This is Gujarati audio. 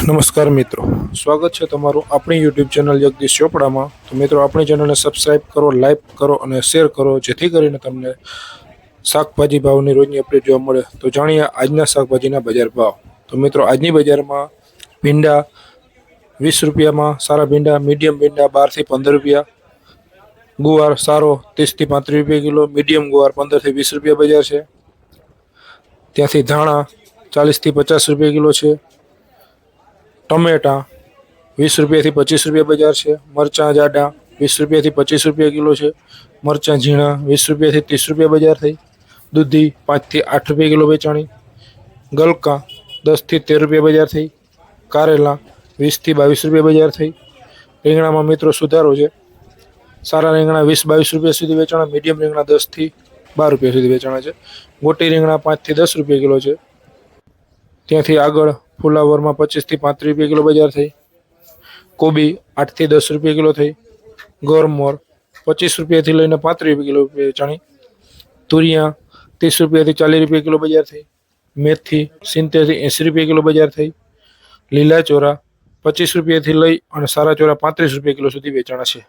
નમસ્કાર મિત્રો, સ્વાગત છે તમારું આપણી યુટ્યુબ ચેનલ જગદીશ ચોપડામાં। તો મિત્રો, આપણી ચેનલને સબસ્ક્રાઇબ કરો, લાઈક કરો અને શેર કરો, જેથી કરીને તમને શાકભાજી ભાવની રોજની અપડેટ જોવા મળે। તો જાણીએ આજના શાકભાજીના બજાર ભાવ। તો મિત્રો, આજની બજારમાં ભીંડા 20 રૂપિયામાં, સારા ભીંડા મીડિયમ ભીંડા 12 થી 15 રૂપિયા, ગુવાર સારો 30 થી 35 રૂપિયા કિલો, મીડિયમ ગુવાર 15 થી 20 રૂપિયા બજાર છે। ત્યાંથી ધાણા 40 થી 50 રૂપિયા કિલો છે। टमेटा 20 रुपया थी 25 रुपया बजार है। मरचा जाडा 20 रुपया थी 25 रुपया किलो है। मरचा झीणा 20 रुपया थी 30 रुपया बजार थी। दूधी 5 થી 8 रुपया किलो वेचाणी। गलका 10 થી 13 रुपया बजार थी। कारेला 20 થી 22 रुपया बजार थी। રીંગણા में मित्रों सुधारो है, सारा રીંગણા 20-22 रुपया सुधी वेचाणा। मीडियम રીંગણા 10 થી 12 रुपया सुधी वेचाणा है। मोटी રીંગણા 5 થી 10 रुपया किलो है। ત્યાંથી આગળ ફુલાવરમાં 25 થી 35 રૂપિયા કિલો બજાર થઈ। કોબી 8 થી 10 રૂપિયા કિલો થઈ। ગોરમોર 25 રૂપિયાથી લઈને 35 રૂપિયા કિલો વેચાણી। તુરિયા 30 રૂપિયાથી 40 રૂપિયા કિલો બજાર થઈ। મેથી 70 થી 80 રૂપિયા કિલો બજાર થઈ। લીલા ચોરા 25 રૂપિયાથી લઈ અને સારા ચોરા 35 રૂપિયા કિલો સુધી વેચાણા છે।